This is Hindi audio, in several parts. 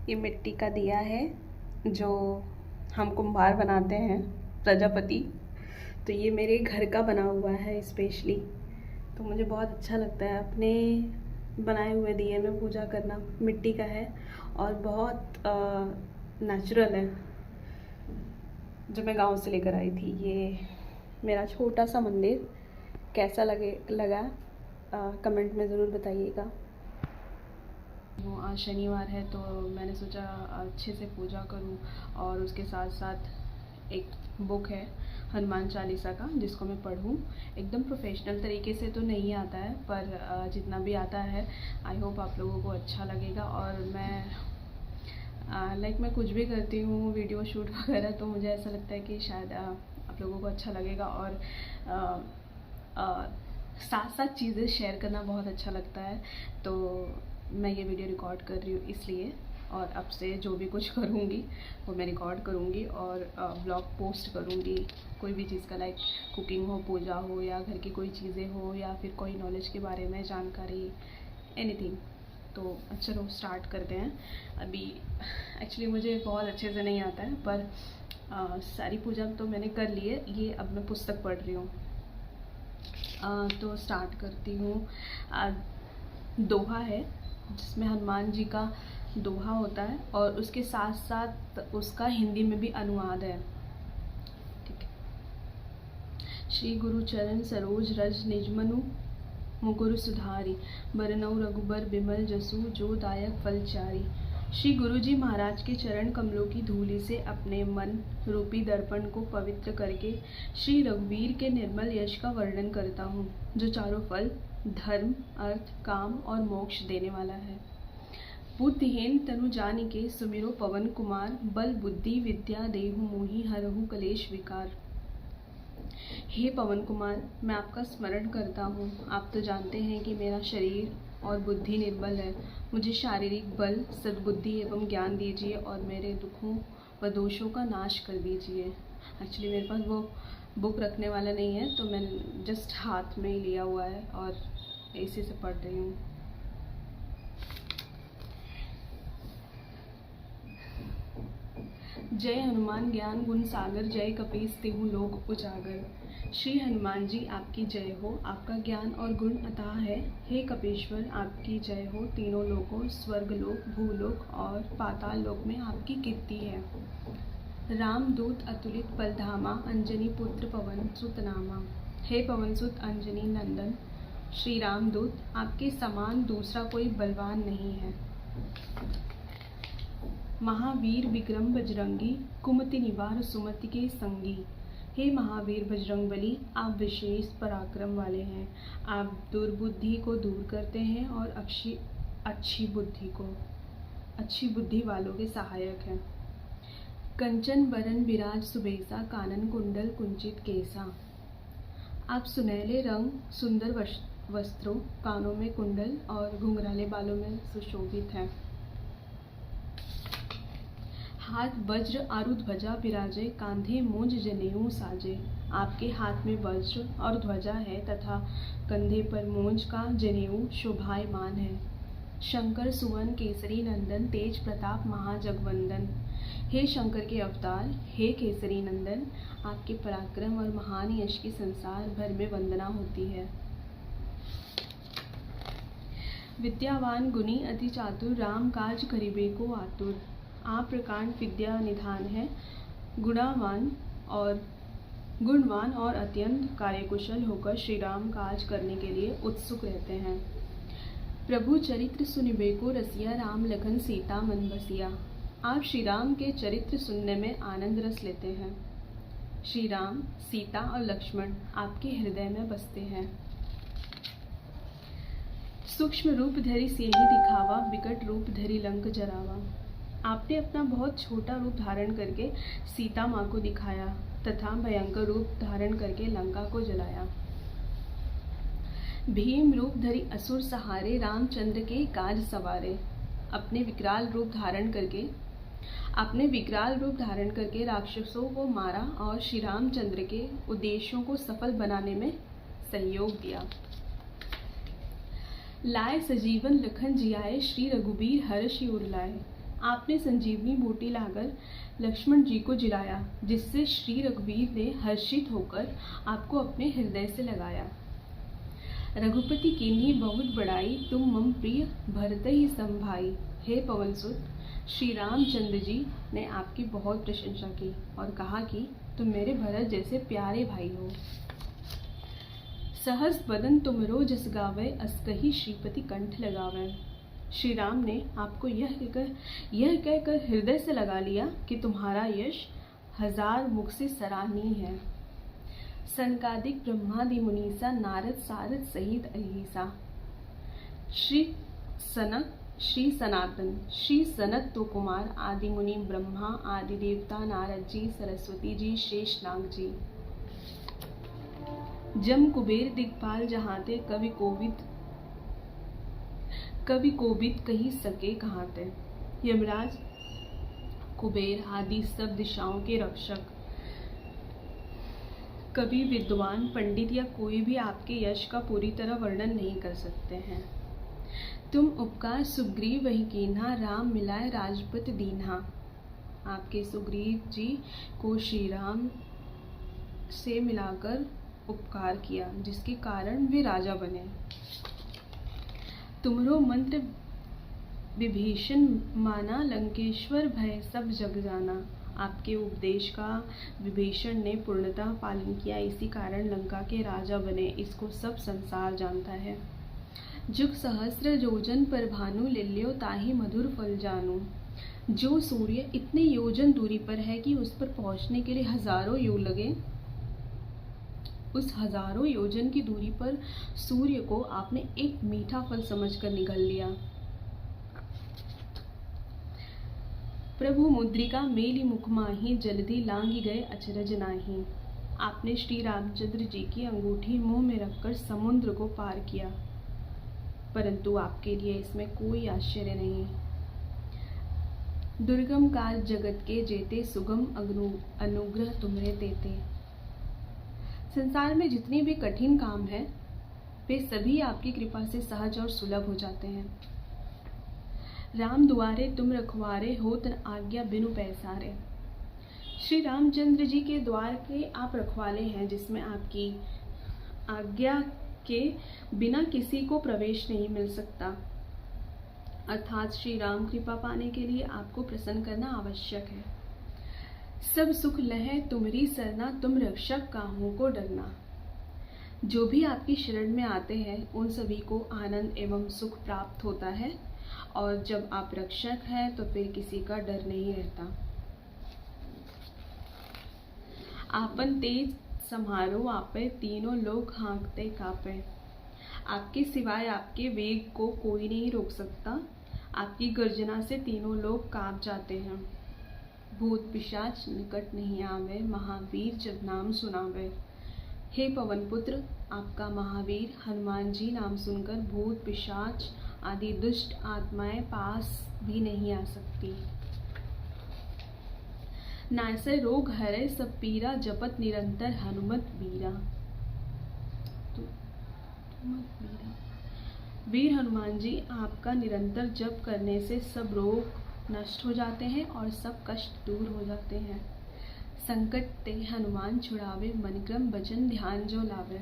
ये मिट्टी का दिया है जो हम कुम्हार बनाते हैं, प्रजापति। तो ये मेरे घर का बना हुआ है स्पेशली। तो मुझे बहुत अच्छा लगता है अपने बनाए हुए दिए में पूजा करना। मिट्टी का है और बहुत नेचुरल है, जो मैं गांव से लेकर आई थी। ये मेरा छोटा सा मंदिर कैसा लगा कमेंट में ज़रूर बताइएगा। आज शनिवार है तो मैंने सोचा अच्छे से पूजा करूं, और उसके साथ साथ एक बुक है हनुमान चालीसा का, जिसको मैं पढ़ूं। एकदम प्रोफेशनल तरीके से तो नहीं आता है, पर जितना भी आता है आई होप आप लोगों को अच्छा लगेगा। और मैं मैं कुछ भी करती हूँ वीडियो शूट वगैरह, तो मुझे ऐसा लगता है कि शायद आप लोगों को अच्छा लगेगा। और साथ साथ चीज़ें शेयर करना बहुत अच्छा लगता है, तो मैं ये वीडियो रिकॉर्ड कर रही हूँ इसलिए। और अब से जो भी कुछ करूँगी वो मैं रिकॉर्ड करूँगी और ब्लॉग पोस्ट करूँगी। कोई भी चीज़ का, लाइक कुकिंग हो, पूजा हो, या घर की कोई चीज़ें हो, या फिर कोई नॉलेज के बारे में जानकारी, एनीथिंग। तो चलो स्टार्ट करते हैं। अभी एक्चुअली मुझे बहुत अच्छे से नहीं आता है, पर सारी पूजा तो मैंने कर ली है। ये अब मैं पुस्तक पढ़ रही हूँ, तो स्टार्ट करती हूँ। दोहा है जिसमें हनुमान जी का दोहा होता है, और उसके साथ साथ उसका हिंदी में भी अनुवाद है। ठीक है। श्री गुरु चरण सरोज रज निजमनु मुकुरु सुधारी, बरनऊ रघुबर बिमल जसु जो दायक फलचारी। श्री गुरु जी महाराज के चरण कमलों की धूलि से अपने मन रूपी दर्पण को पवित्र करके श्री रघुवीर के निर्मल यश का वर्णन करता हूँ, जो चारों फल धर्म, अर्थ, काम और मोक्ष देने वाला है। बुद्धिहीन तनु जानिके सुमिरो पवन कुमार, बल बुद्धि विद्या देहु मोहि हरहु कलेश विकार। हे पवन कुमार, मैं आपका स्मरण करता हूँ। आप तो जानते हैं कि मेरा शरीर और बुद्धि निर्बल है। मुझे शारीरिक बल, सद्बुद्धि एवं ज्ञान दीजिए, और मेरे दुखों व दोषों का नाश कर दीजिए। एक्चुअली मेरे पास वो बुक रखने वाला नहीं है, तो मैंने जस्ट हाथ में ही लिया हुआ है और इसी से पढ़ रही हूँ। जय हनुमान ज्ञान गुण सागर, जय कपीस तिहु लोक उजागर। श्री हनुमान जी आपकी जय हो, आपका ज्ञान और गुण अथाह है। हे कपीश्वर आपकी जय हो, तीनों लोकों स्वर्ग लोक, भूलोक और पाताल लोक में आपकी कीर्ति है। राम दूत अतुलित बलधामा, अंजनी पुत्र पवन सुत नामा। हे पवन सुत अंजनी नंदन श्री राम दूत, आपके समान दूसरा कोई बलवान नहीं है। महावीर विक्रम बजरंगी, कुमति निवार सुमति के संगी। हे महावीर बजरंगबली, आप विशेष पराक्रम वाले हैं। आप दुर्बुद्धि को दूर करते हैं और अच्छी बुद्धि वालों के सहायक हैं। कंचन बरन विराज सुबेसा, कानन कुंडल कुंचित केसा। आप सुनहले रंग, सुंदर वस्त्रों, कानों में कुंडल और घुंघराले बालों में सुशोभित हैं। हाथ वज्र आरु ध्वजा विराजे, कांधे मूंज जनेऊ साजे। आपके हाथ में वज्र और ध्वजा है तथा कंधे पर मूंज का जनेऊ शोभायमान है। शंकर सुवन केसरी नंदन, तेज प्रताप महाजगवंदन। हे शंकर के अवतार, हे केसरी नंदन, आपके पराक्रम और महान यश की संसार भर में वंदना होती है। विद्यावान गुणी अति चातुर, राम काज करिबे को आतुर। आप प्रकांड विद्या निधान है, गुणवान और अत्यंत कार्यकुशल होकर श्री राम काज करने के लिए उत्सुक रहते हैं। प्रभु चरित्र सुनिबे को रसिया, राम लखन सीता मन बसिया। आप श्री राम के चरित्र सुनने में आनंद रस लेते हैं। श्री राम, सीता और लक्ष्मण आपके हृदय में बसते हैं। सूक्ष्म रूप धरि सियहि दिखावा, विकट रूप धरि लंक जरावा। आपने अपना बहुत छोटा रूप धारण करके सीता माँ को दिखाया तथा भयंकर रूप धारण करके लंका को जलाया। भीम रूप धरि असुर सहारे, रामचंद्र के काज सवारे। आपने विकराल रूप धारण करके राक्षसों को मारा और श्री रामचंद्र के उद्देश्यों को सफल बनाने में सहयोग दिया। लाए सजीवन लखन जियाए, श्री रघुबीर हर्षि उर लाए। आपने संजीवनी बूटी लाकर लक्ष्मण जी को जिलाया, जिससे श्री रघुवीर ने हर्षित होकर आपको अपने हृदय से लगाया। रघुपति कीन्ही बहुत बड़ाई, तुम मम प्रिय भरत ही संभाई। हे पवन सुत, श्री रामचंद्र जी ने आपकी बहुत प्रशंसा की और कहा कि तुम मेरे भरत जैसे प्यारे भाई हो। सहस बदन तुमरो जस गावे, असकही श्रीपति कंठ लगावे। श्री राम ने आपको यह कहकर हृदय से लगा लिया कि तुम्हारा यश 1000 मुख से सराहनीय है। सनकादिक ब्रह्मादि मुनीसा, नारद सारद सहित अहिसा। श्री सनातन, श्री सनत तो कुमार, आदि मुनि ब्रह्मा, आदि देवता, नारद जी, सरस्वती जी, शेषनाग जी। जम कुबेर दिक्पाल जहाते, कवि कोविद कही सके कहाते। यमराज, कुबेर आदि सब दिशाओं के रक्षक, कवि, विद्वान, पंडित या कोई भी आपके यश का पूरी तरह वर्णन नहीं कर सकते हैं। तुम उपकार सुग्रीव वही कीन्हा, राम मिलाए राजपत दीन्हा। आपके सुग्रीव जी को श्री राम से मिलाकर उपकार किया, जिसके कारण वे राजा बने। तुमरो मंत्र विभीषण माना, लंकेश्वर भय सब जग जाना। आपके उपदेश का विभीषण ने पूर्णतः पालन किया, इसी कारण लंका के राजा बने, इसको सब संसार जानता है। जुग सहस्र योजन पर भानु, लिल्यो ताहि मधुर फल जानू। जो सूर्य इतने योजन दूरी पर है कि उस पर पहुंचने के लिए हजारों युग लगे, उस हजारों योजन की दूरी पर सूर्य को आपने एक मीठा फल समझकर निगल लिया। प्रभु मुद्रिका मेली मुख माही, जल्दी लांगी गए अचरज नाही। आपने श्री रामचंद्र जी की अंगूठी मुंह में रखकर समुद्र को पार किया, परंतु आपके लिए इसमें कोई आश्चर्य नहीं। दुर्गम काल जगत के जेते, सुगम अनुग्रह तुम्हारे देते। संसार में जितने भी कठिन काम हैं, वे सभी आपकी कृपा से सहज और सुलभ हो जाते हैं। राम दुआरे तुम रखवारे, होत न आज्ञा बिनु पैसारे। श्री रामचंद्र जी के द्वार के आप रखवाले हैं, जिसमें आपकी आज्ञा के बिना किसी को प्रवेश नहीं मिल सकता। अर्थात श्री राम कृपा पाने के लिए आपको प्रसन्न करना आवश्यक है। सब सुख लहे तुम्हारी सरना, तुम रक्षक काहू को डरना। जो भी आपकी शरण में आते हैं, उन सभी को आनंद एवं सुख प्राप्त होता है, और जब आप रक्षक हैं तो फिर किसी का डर नहीं रहता। आपन तेज समारो आपे, तीनों लोग हाँकते कापे। आपके सिवाय आपके वेग को कोई नहीं रोक सकता। आपकी गर्जना से तीनों लोग कांप जाते हैं। भूत पिशाच निकट नहीं आवे, महावीर जब नाम सुनावे। हे पवन पुत्र, आपका महावीर हनुमान जी नाम सुनकर भूत पिशाच आदि दुष्ट आत्माएं पास भी नहीं आ सकती। नासै रोग हरै सब पीरा, जपत निरंतर हनुमत वीरा। वीर हनुमान जी, आपका निरंतर जप करने से सब रोग नष्ट हो जाते हैं और सब कष्ट दूर हो जाते हैं। संकट ते हनुमान छुड़ावे, मन क्रम वचन ध्यान जो लावे।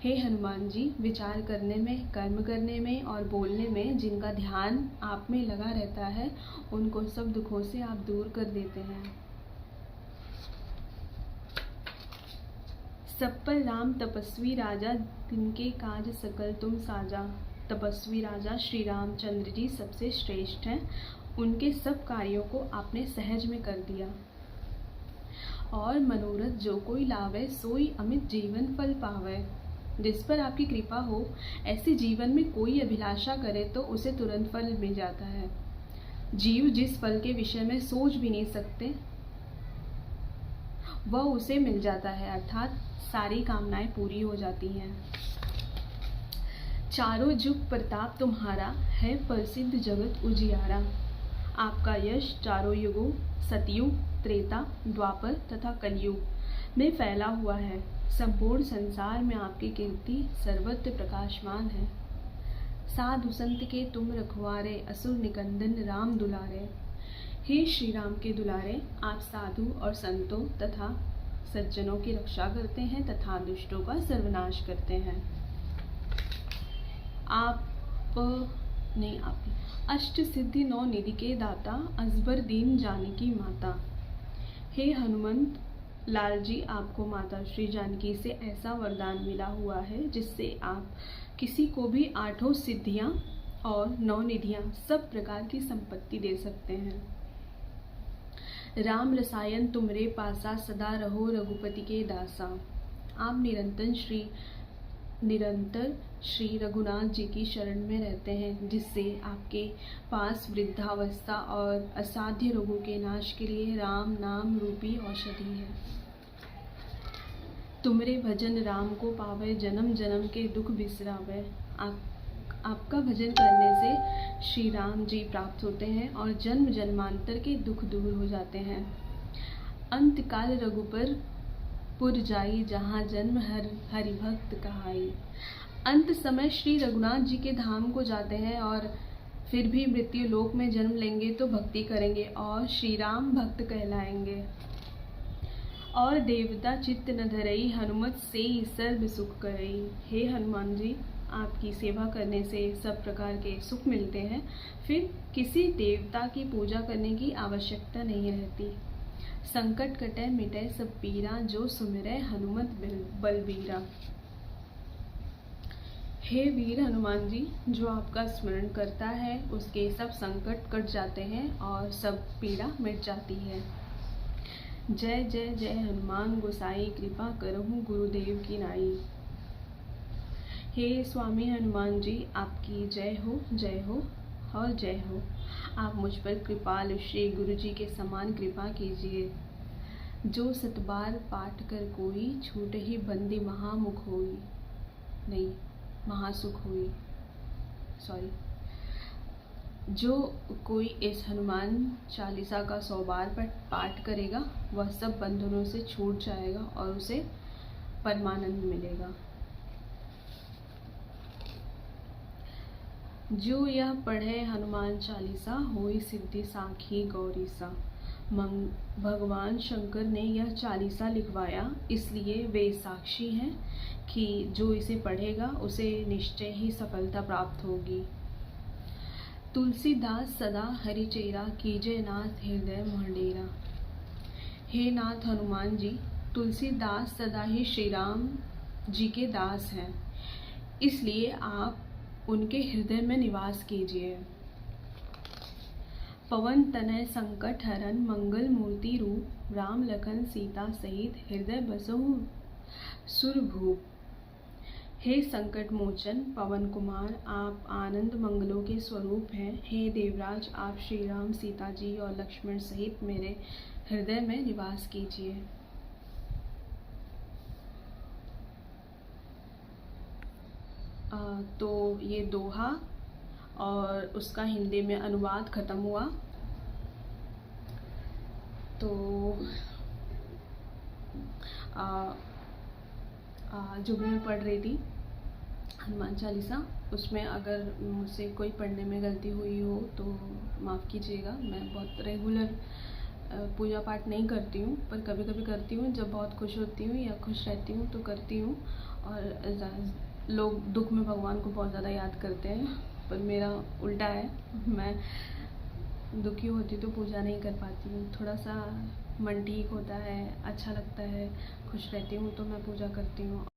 हे हनुमान जी, विचार करने में, कर्म करने में और बोलने में जिनका ध्यान आप में लगा रहता है, उनको सब दुखों से आप दूर कर देते हैं। सब पर राम तपस्वी राजा, तिनके काज सकल तुम साजा। तपस्वी राजा श्री रामचंद्र जी सबसे श्रेष्ठ हैं। उनके सब कार्यों को आपने सहज में कर दिया। और मनोरथ जो कोई लावे, सोई अमित जीवन फल पावे। जिस पर आपकी कृपा हो, ऐसे जीवन में कोई अभिलाषा करे तो उसे तुरंत फल मिल जाता है। जीव जिस फल के विषय में सोच भी नहीं सकते, वह उसे मिल जाता है, अर्थात सारी कामनाएं पूरी हो जाती हैं। चारों जुग प्रताप तुम्हारा, है प्रसिद्ध जगत उजियारा। आपका यश चारों युगों सतयुग, त्रेता, द्वापर तथा कलयुग में फैला हुआ है। संपूर्ण संसार में आपकी कीर्ति सर्वत्र प्रकाशमान है। साधु संत के तुम रखवारे, असुर निकंदन राम दुलारे। हे श्री राम के दुलारे, आप साधु और संतों तथा सज्जनों की रक्षा करते हैं तथा दुष्टों का सर्वनाश करते हैं। आप अष्ट सिद्धि नौ निधि के दाता, अजबर दीन जानकी माता। हे हनुमंत लाल जी, आपको माता श्री जानकी से ऐसा वरदान मिला हुआ है जिससे आप किसी को भी आठों सिद्धियां और नौ निधियां सब प्रकार की संपत्ति दे सकते हैं। राम रसायन तुमरे पासा, सदा रहो रघुपति के दासा। आप निरंतर श्री रघुनाथ जी की शरण में रहते हैं, जिससे आपके पास वृद्धावस्था और असाध्य रोगों के नाश के लिए राम नाम रूपी औषधि है। तुमरे भजन राम को पावे, जन्म जन्म के दुख बिसरावे। आपका भजन करने से श्री राम जी प्राप्त होते हैं और जन्म जन्मांतर के दुख दूर हो जाते हैं। अंतकाल रघुपर पुर जाई, जहाँ जन्म हरि भक्त कहाई। अंत समय श्री रघुनाथ जी के धाम को जाते हैं और फिर भी मृत्यु लोक में जन्म लेंगे तो भक्ति करेंगे और श्री राम भक्त कहलाएंगे। और देवता चित्त न धरई, हनुमत से सर्व सुख करई। हे हनुमान जी, आपकी सेवा करने से सब प्रकार के सुख मिलते हैं, फिर किसी देवता की पूजा करने की आवश्यकता नहीं रहती। संकट कटे मिटे सब पीरा, जो सुमिरै हनुमत बलबीरा। हे वीर हनुमान जी, जो आपका स्मरण करता है उसके सब संकट कट जाते हैं और सब पीड़ा मिट जाती है। जय जय जय हनुमान गोसाई, कृपा करहु गुरुदेव की नाई। हे स्वामी हनुमान जी, आपकी जय हो और जय हो। आप मुझ पर कृपाल श्री गुरु जी के समान कृपा कीजिए। जो सतबार पाठ कर कोई, छूट ही बंदी महामुख होई। नहीं, महासुख हुई, सॉरी। जो कोई इस हनुमान चालीसा का 100 बार पाठ करेगा वह सब बंधनों से छूट जाएगा और उसे परमानंद मिलेगा। जो यह पढ़े हनुमान चालीसा, होई सिद्धि साखी गौरीसा। भगवान शंकर ने यह चालीसा लिखवाया, इसलिए वे साक्षी हैं कि जो इसे पढ़ेगा उसे निश्चय ही सफलता प्राप्त होगी। तुलसीदास सदा हरिचेरा, कीजय नाथ हृदय महडेरा। हे नाथ हनुमान जी, तुलसीदास सदा ही श्री राम जी के दास हैं, इसलिए आप उनके हृदय में निवास कीजिए। पवन तनय संकट हरन, मंगल मूर्ति रूप। राम लखन सीता सहित, हृदय बसहु सुरभूप। हे संकट मोचन पवन कुमार, आप आनंद मंगलों के स्वरूप हैं। हे देवराज, आप श्री राम, सीता जी और लक्ष्मण सहित मेरे हृदय में निवास कीजिए। तो ये दोहा और उसका हिंदी में अनुवाद ख़त्म हुआ। तो जो भी मैं पढ़ रही थी हनुमान चालीसा, उसमें अगर मुझसे कोई पढ़ने में गलती हुई हो तो माफ़ कीजिएगा। मैं बहुत रेगुलर पूजा पाठ नहीं करती हूँ, पर कभी कभी करती हूँ जब बहुत खुश होती हूँ या खुश रहती हूँ तो करती हूँ। और लोग दुख में भगवान को बहुत ज़्यादा याद करते हैं, पर मेरा उल्टा है। मैं दुखी होती तो पूजा नहीं कर पाती हूँ। थोड़ा सा मन ठीक होता है, अच्छा लगता है, खुश रहती हूँ तो मैं पूजा करती हूँ।